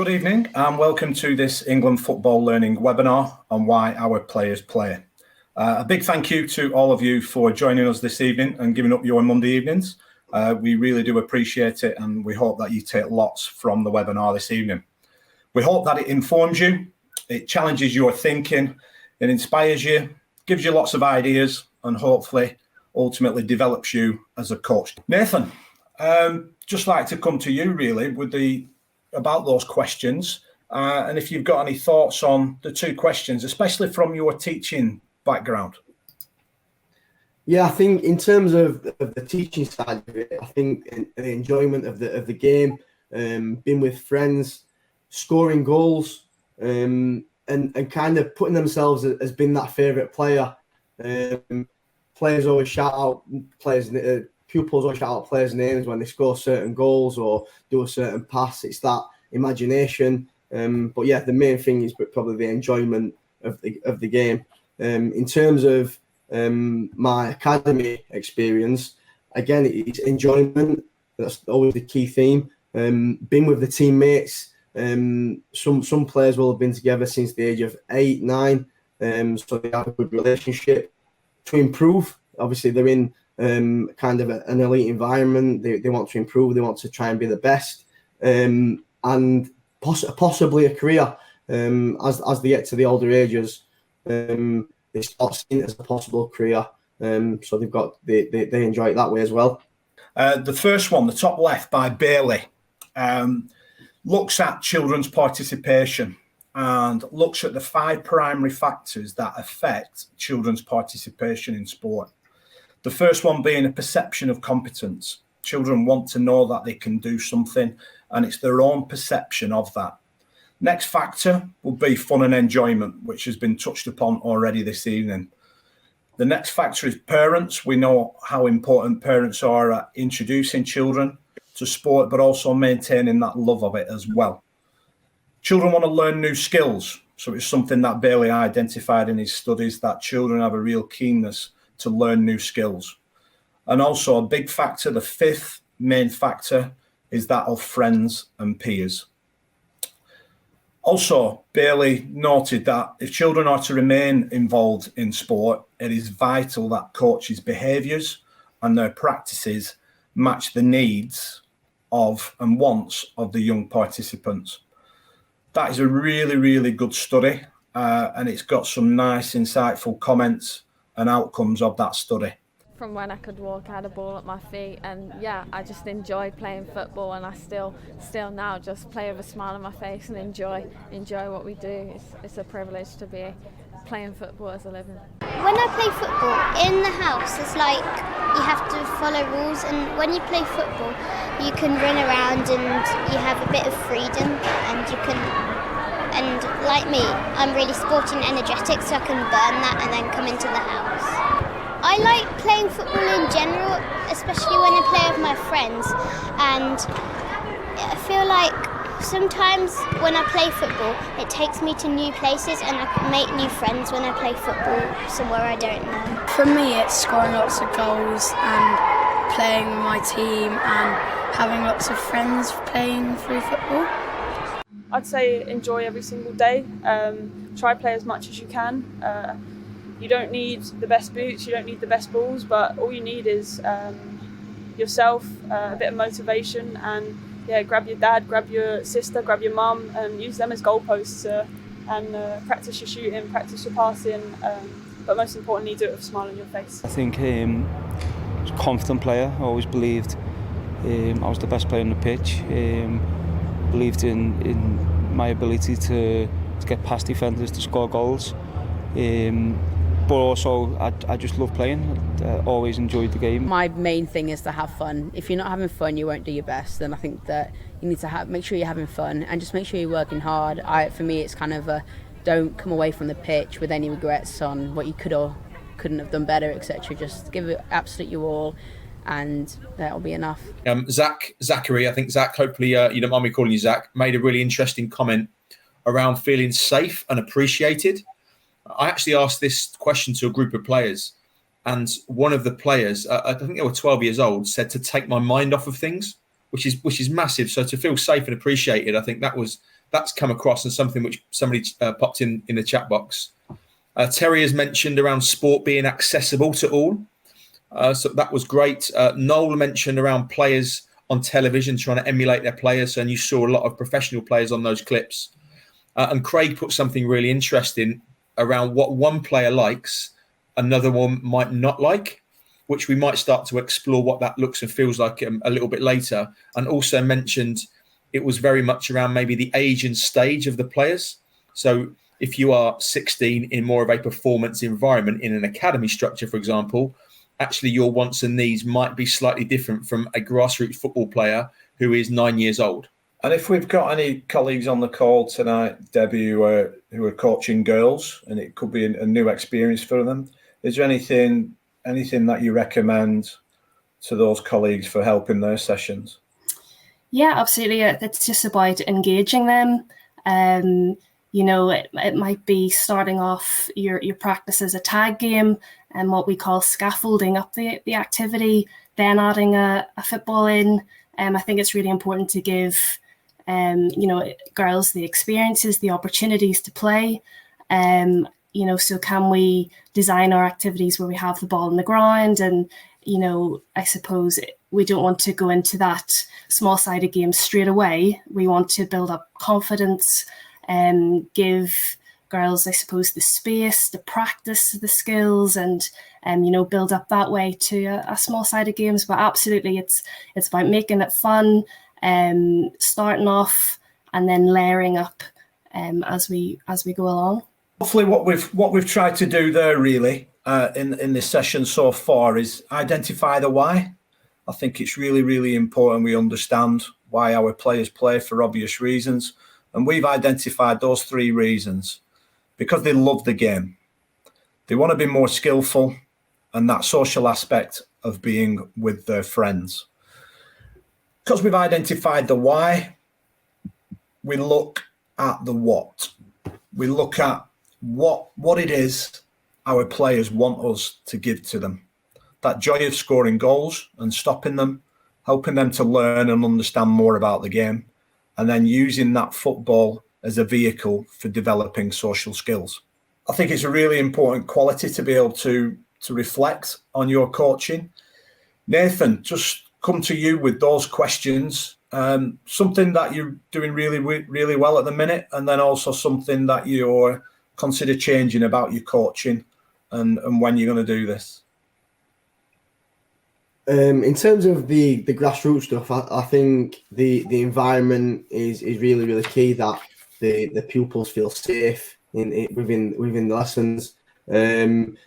Good evening and welcome to this England Football Learning webinar on why our players play. A big thank you to all of you for joining us this evening and giving up your Monday evenings. We really do appreciate it, and we hope that you take lots from the webinar this evening. We hope that it informs you, it challenges your thinking, it inspires you, gives you lots of ideas, and hopefully ultimately develops you as a coach. Nathan, just like to come to you really with about those questions, and if you've got any thoughts on the two questions, especially from your teaching background. Yeah, I think in terms of the teaching side of it, I think the enjoyment of the game, being with friends, scoring goals, and kind of putting themselves as being that favourite player. Players always shout out pupils always shout out players' names when they score certain goals or do a certain pass. It's that imagination. But yeah, the main thing is probably the enjoyment of the game. In terms of my academy experience, again, it's enjoyment. That's always the key theme. Being with the teammates. Some players will have been together since the age of 8, 9. So they have a good relationship. To improve, obviously they're in kind of an elite environment. They want to improve. They want to try and be the best, and possibly a career. As they get to the older ages, they start seeing it as a possible career. So they enjoy it that way as well. The first one, the top left by Bailey, looks at children's participation and looks at the 5 primary factors that affect children's participation in sport. The first one being a perception of competence. Children want to know that they can do something, and it's their own perception of that. Next factor will be fun and enjoyment, which has been touched upon already this evening. The next factor is parents. We know how important parents are at introducing children to sport, but also maintaining that love of it as well. Children want to learn new skills. So it's something that Bailey identified in his studies, that children have a real keenness to learn new skills. And also a big factor, the 5th main factor, is that of friends and peers. Also, Bailey noted that if children are to remain involved in sport, it is vital that coaches' behaviours and their practices match the needs of and wants of the young participants. That is a really, really good study, and it's got some nice, insightful comments and outcomes of that study. From when I could walk, I had a ball at my feet, and yeah, I just enjoyed playing football, and I still now just play with a smile on my face and enjoy what we do. It's a privilege to be playing football as a living. When I play football in the house, it's like you have to follow rules, and when you play football, you can run around and you have a bit of freedom, and like me, I'm really sporty and energetic, so I can burn that and then come into the house. I like playing football in general, especially when I play with my friends, and I feel like sometimes when I play football, it takes me to new places and I can make new friends when I play football somewhere I don't know. For me, it's scoring lots of goals and playing with my team and having lots of friends playing through football. I'd say enjoy every single day. Try play as much as you can. You don't need the best boots, you don't need the best balls, but all you need is yourself, a bit of motivation, and yeah, grab your dad, grab your sister, grab your mum, and use them as goalposts, and practice your shooting, practice your passing, but most importantly, do it with a smile on your face. I think I was a confident player. I always believed I was the best player on the pitch. Believed in my ability to get past defenders, to score goals. But also, I just love playing. I always enjoyed the game. My main thing is to have fun. If you're not having fun, you won't do your best. And I think that you need to make sure you're having fun and just make sure you're working hard. For me, it's kind of don't come away from the pitch with any regrets on what you could or couldn't have done better, etc. Just give it absolute your all, and that'll be enough. Zachary, I think Zach, hopefully you don't mind me calling you Zach, made a really interesting comment around feeling safe and appreciated. I actually asked this question to a group of players, and one of the players, I think they were 12 years old, said to take my mind off of things, which is massive. So to feel safe and appreciated, I think that was that's come across, and something which somebody popped in the chat box. Terry has mentioned around sport being accessible to all. So that was great. Noel mentioned around players on television trying to emulate their players, and you saw a lot of professional players on those clips. And Craig put something really interesting around what one player likes, another one might not like, which we might start to explore what that looks and feels like a little bit later. And also mentioned it was very much around maybe the age and stage of the players. So if you are 16 in more of a performance environment in an academy structure, for example, actually your wants and needs might be slightly different from a grassroots football player who is 9 years old. And if we've got any colleagues on the call tonight, Debbie, who are coaching girls, and it could be a new experience for them, is there anything that you recommend to those colleagues for helping their sessions? Yeah, absolutely. It's just about engaging them. It might be starting off your practice as a tag game and what we call scaffolding up the activity, then adding a football in. I think it's really important to give girls the experiences, the opportunities to play. So can we design our activities where we have the ball on the ground? And, I suppose we don't want to go into that small-sided game straight away. We want to build up confidence and give girls, I suppose, the space to practice the skills and build up that way to a small-sided games. But absolutely, it's about making it fun, starting off and then layering up as we go along. Hopefully what we've tried to do there really in this session so far is identify the why. I think it's really, really important we understand why our players play for obvious reasons. And we've identified those 3 reasons. Because they love the game. They want to be more skillful, and that social aspect of being with their friends. Because we've identified the why, we look at the what. We look at what it is our players want us to give to them. That joy of scoring goals and stopping them, helping them to learn and understand more about the game, and then using that football as a vehicle for developing social skills. I think it's a really important quality to be able to reflect on your coaching. Nathan, just come to you with those questions. Something that you're doing really, really well at the minute, and then also something that you're consider changing about your coaching and when you're going to do this. In terms of the grassroots stuff, I think the environment is really, really key, that the pupils feel safe within the lessons, and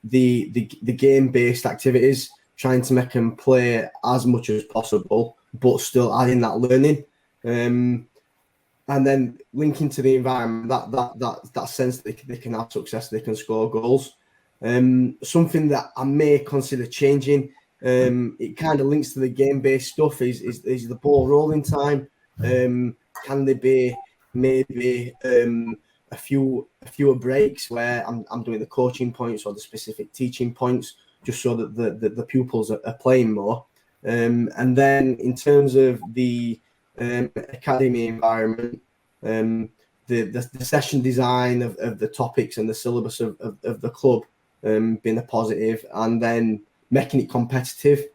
the game-based activities, trying to make them play as much as possible, but still adding that learning, and then linking to the environment, that sense that they can have success, they can score goals. Something that I may consider changing. It kind of links to the game-based stuff. Is the ball rolling time? Can there be maybe a fewer breaks where I'm doing the coaching points or the specific teaching points, just so that the pupils are playing more. And then in terms of the academy environment, the session design of the topics and the syllabus of the club being a positive, and then making it competitive.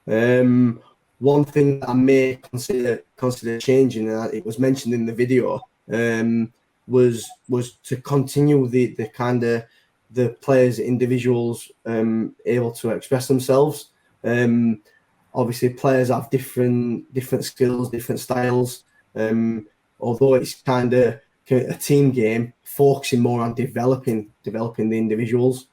One thing that I may consider changing, and it was mentioned in the video, was to continue the kind of the players, individuals able to express themselves. Obviously, players have different skills, different styles. Although it's kind of a team game, focusing more on developing the individuals.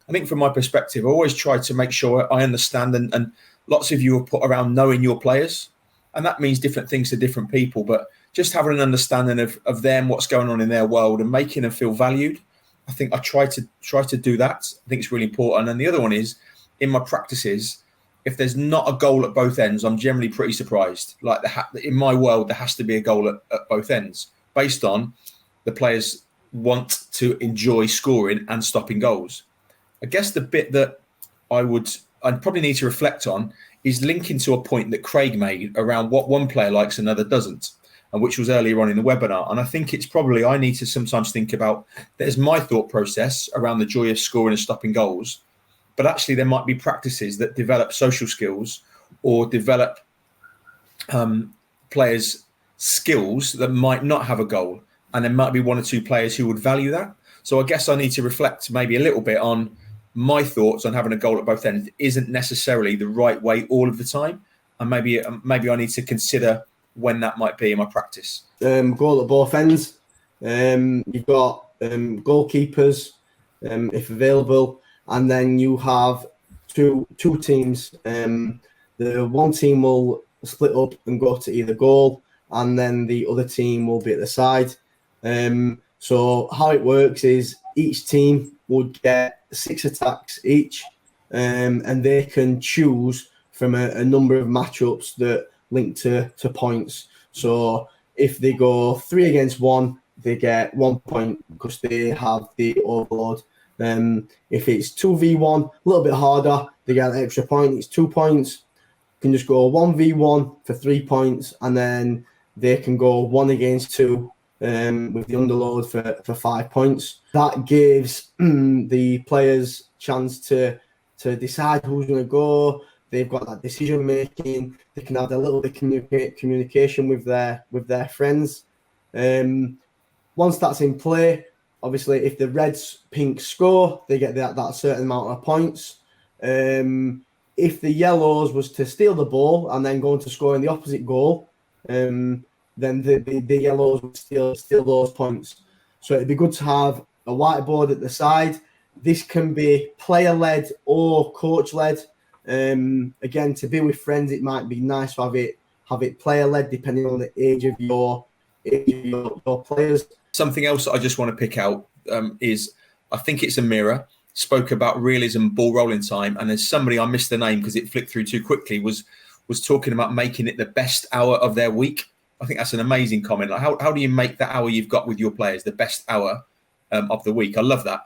I think from my perspective, I always try to make sure I understand, and lots of you have put around knowing your players, and that means different things to different people, but just having an understanding of them, what's going on in their world, and making them feel valued. I think I try to do that. I think it's really important. And the other one is, in my practices, if there's not a goal at both ends, I'm generally pretty surprised. Like in my world, there has to be a goal at both ends, based on the players want to enjoy scoring and stopping goals. I guess the bit that I'd probably need to reflect on is linking to a point that Craig made around what one player likes, another doesn't. which was earlier on in the webinar. And I think it's probably, I need to sometimes think about, there's my thought process around the joy of scoring and stopping goals, but actually there might be practices that develop social skills or develop players' skills that might not have a goal. And there might be one or two players who would value that. So I guess I need to reflect maybe a little bit on my thoughts on having a goal at both ends isn't necessarily the right way all of the time. And maybe I need to consider when that might be in my practice. Goal at both ends. You've got goalkeepers, if available, and then you have two teams. The one team will split up and go to either goal, and then the other team will be at the side. So how it works is each team would get 6 attacks each, and they can choose from a number of matchups that link to points. So if they go 3 against 1, they get 1 point because they have the overload. If it's 2v1, a little bit harder, they get an extra point. It's 2 points. You can just go 1v1 for 3 points, and then they can go 1 against 2 with the underload for 5 points. That gives the players chance to decide who's going to go. They've got that decision making. They can have a little bit of communication with their friends. Once that's in play, obviously, if the Reds pink score, they get that certain amount of points. If the Yellows was to steal the ball and then go on to score in the opposite goal, then the Yellows would steal those points. So it'd be good to have a whiteboard at the side. This can be player-led or coach-led. Again, to be with friends, it might be nice to have it player-led depending on the age of your players. Something else that I just want to pick out is, I think it's Amira, spoke about realism, ball rolling time, and there's somebody, I missed the name because it flicked through too quickly, was talking about making it the best hour of their week. I think that's an amazing comment. Like how do you make that hour you've got with your players the best hour of the week? I love that.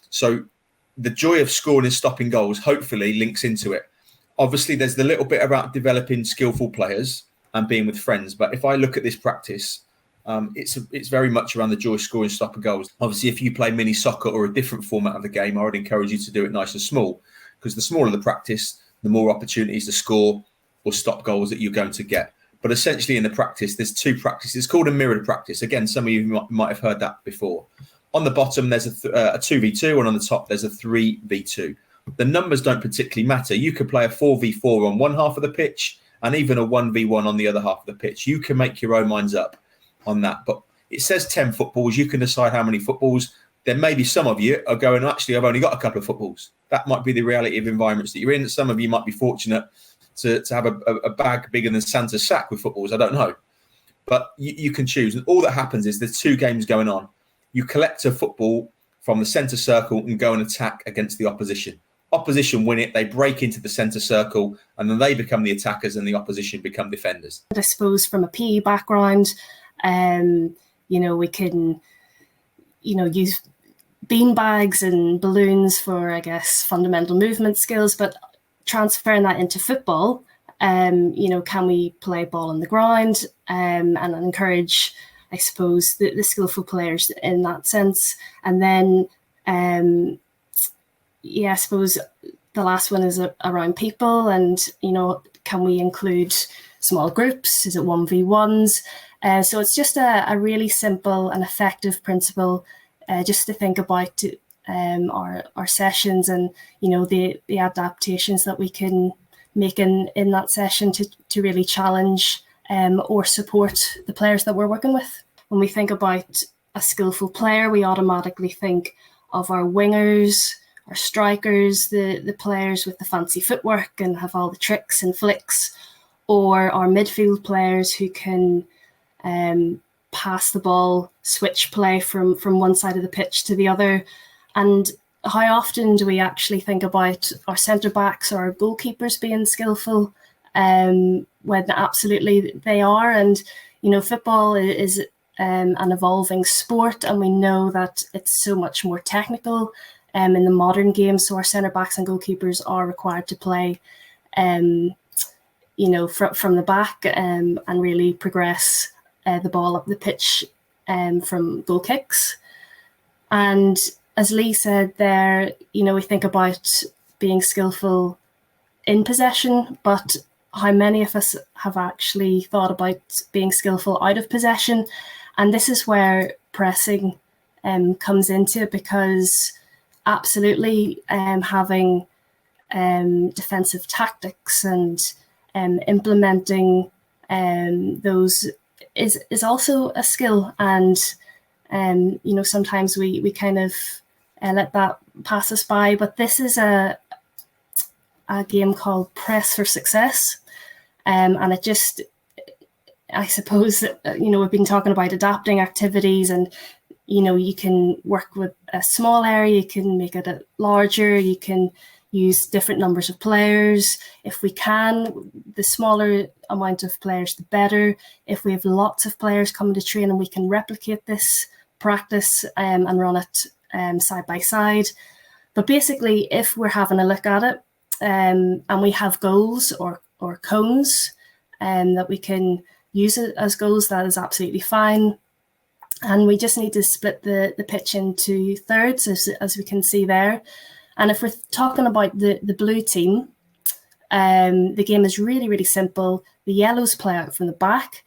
So the joy of scoring and stopping goals hopefully links into it. Obviously, there's the little bit about developing skillful players and being with friends. But if I look at this practice, it's very much around the joy of scoring and stopping goals. Obviously, if you play mini soccer or a different format of the game, I would encourage you to do it nice and small, because the smaller the practice, the more opportunities to score or stop goals that you're going to get. But essentially in the practice, there's 2 practices. It's called a mirrored practice. Again, some of you might have heard that before. On the bottom, there's a 2v2, and on the top, there's a 3v2. The numbers don't particularly matter. You could play a 4v4 on one half of the pitch and even a 1v1 on the other half of the pitch. You can make your own minds up on that. But it says 10 footballs. You can decide how many footballs. There may be some of you are going, actually, I've only got a couple of footballs. That might be the reality of environments that you're in. Some of you might be fortunate to have a bag bigger than Santa's sack with footballs. I don't know. But you can choose. And all that happens is there's 2 games going on. You collect a football from the centre circle and go and attack against the opposition. Opposition win it, they break into the centre circle, and then they become the attackers and the opposition become defenders. I suppose from a PE background, we can, use bean bags and balloons for, I guess, fundamental movement skills, but transferring that into football, can we play ball on the ground and encourage, I suppose, the skillful players in that sense. And then, I suppose the last one is around people, and, can we include small groups? Is it 1v1s? So it's just a really simple and effective principle just to think about our sessions and, the adaptations that we can make in that session to really challenge or support the players that we're working with. When we think about a skillful player, we automatically think of our wingers, our strikers, the players with the fancy footwork and have all the tricks and flicks, or our midfield players who can pass the ball, switch play from one side of the pitch to the other. And how often do we actually think about our centre-backs or our goalkeepers being skillful when absolutely they are? And, football is an evolving sport, and we know that it's so much more technical in the modern game. So our centre-backs and goalkeepers are required to play, from the back and really progress the ball up the pitch from goal kicks. And as Lee said there, we think about being skillful in possession, but how many of us have actually thought about being skillful out of possession? And this is where pressing comes into it, because absolutely having defensive tactics and implementing those is also a skill. And sometimes we kind of let that pass us by. But this is a game called Press for Success, and it just, I suppose, we've been talking about adapting activities, and you can work with a small area, you can make it larger, you can use different numbers of players. If we can, the smaller amount of players, the better. If we have lots of players coming to train and we can replicate this practice and run it side by side. But basically, if we're having a look at it and we have goals or cones that we can use it as goals, that is absolutely fine. And we just need to split the pitch into thirds, as we can see there. And if we're talking about the blue team, the game is really, really simple. The yellows play out from the back,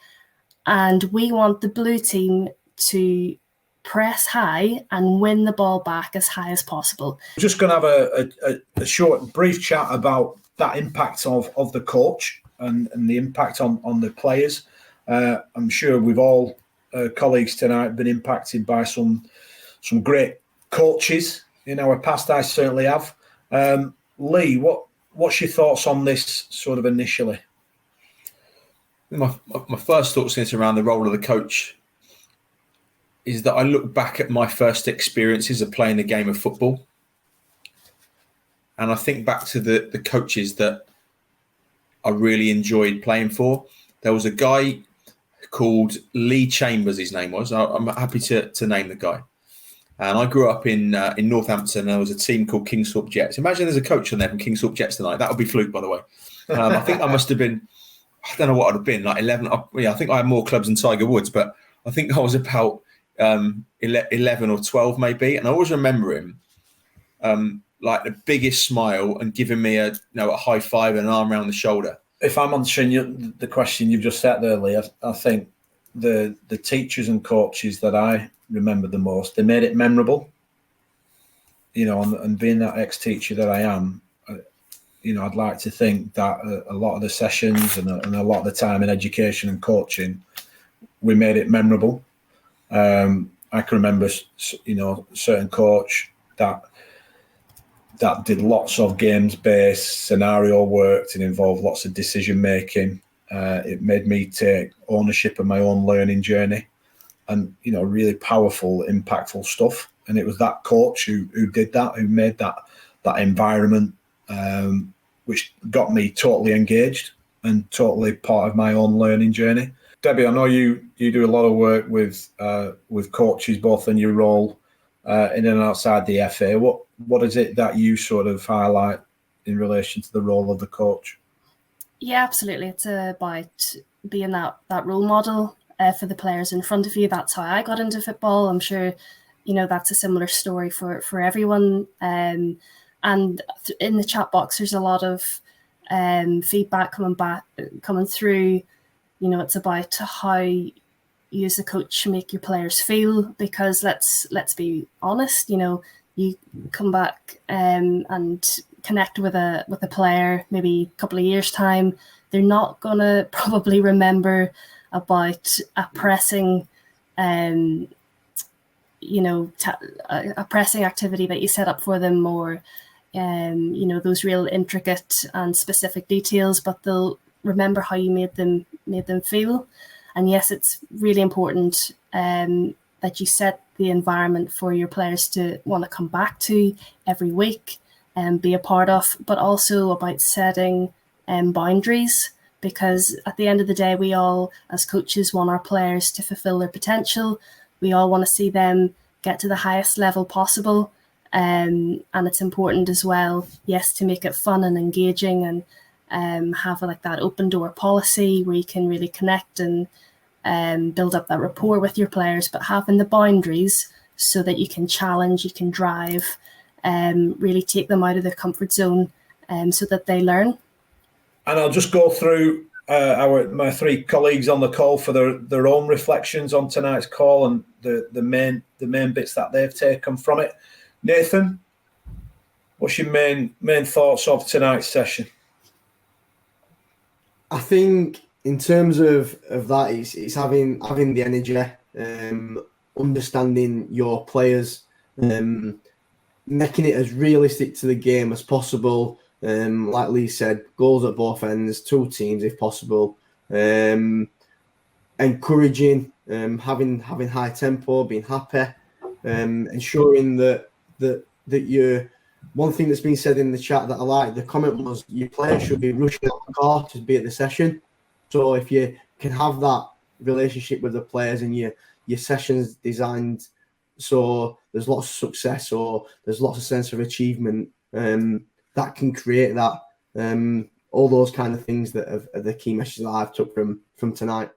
and we want the blue team to press high and win the ball back as high as possible. We're just going to have a short, brief chat about that impact of the coach and the impact on the players. I'm sure we've all colleagues tonight been impacted by some great coaches in our past. I certainly have. Lee, what's your thoughts on this sort of initially? My first thoughts is around the role of the coach is that I look back at my first experiences of playing the game of football, and I think back to the coaches that I really enjoyed playing for. There was a guy called Lee Chambers, his name was. I'm happy to name the guy. And I grew up in Northampton. There was a team called Kingsthorpe Jets. Imagine there's a coach on there from Kingsthorpe Jets tonight. That would be fluke, by the way. I think I must have been, I don't know what I'd have been, like 11. I think I had more clubs than Tiger Woods, but I think I was about 11 or 12 maybe. And I always remember him like the biggest smile and giving me a high five and an arm around the shoulder. If I'm answering the question you've just set there, Lee, I think the teachers and coaches that I remember the most, they made it memorable. And being that ex-teacher that I am, I'd like to think that a lot of the sessions and a lot of the time in education and coaching, we made it memorable. I can remember, certain coach that did lots of games-based scenario work and involved lots of decision-making. It made me take ownership of my own learning journey and, really powerful, impactful stuff. And it was that coach who did that, who made that environment, which got me totally engaged and totally part of my own learning journey. Debbie, I know you do a lot of work with coaches, both in your role in and outside the FA. What is it that you sort of highlight in relation to the role of the coach? Yeah, absolutely. It's about being that role model for the players in front of you. That's how I got into football. I'm sure, that's a similar story for everyone. And in the chat box, there's a lot of feedback coming through. It's about how you as a coach make your players feel, because let's be honest, you come back and connect with a player maybe a couple of years time, they're not gonna probably remember about a pressing a pressing activity that you set up for them, or those real intricate and specific details, but they'll remember how you made them feel. And yes, it's really important that you set the environment for your players to want to come back to every week and be a part of, but also about setting boundaries, because at the end of the day, we all as coaches want our players to fulfill their potential. We all want to see them get to the highest level possible. And it's important as well, yes, to make it fun and engaging and have that open door policy where you can really connect and build up that rapport with your players, but having the boundaries so that you can challenge, you can drive, really take them out of their comfort zone, so that they learn. And I'll just go through my three colleagues on the call for their own reflections on tonight's call and the main bits that they've taken from it. Nathan, what's your main thoughts of tonight's session? I think in terms of that, it's having the energy, understanding your players, making it as realistic to the game as possible. Like Lee said, goals at both ends, 2 teams if possible. Encouraging, having high tempo, being happy, ensuring that you're. One thing that's been said in the chat that I like, the comment was your players should be rushing out the car to be at the session. So if you can have that relationship with the players and your sessions designed so there's lots of success or there's lots of sense of achievement, that can create that, all those kind of things that are the key messages that I've took from tonight.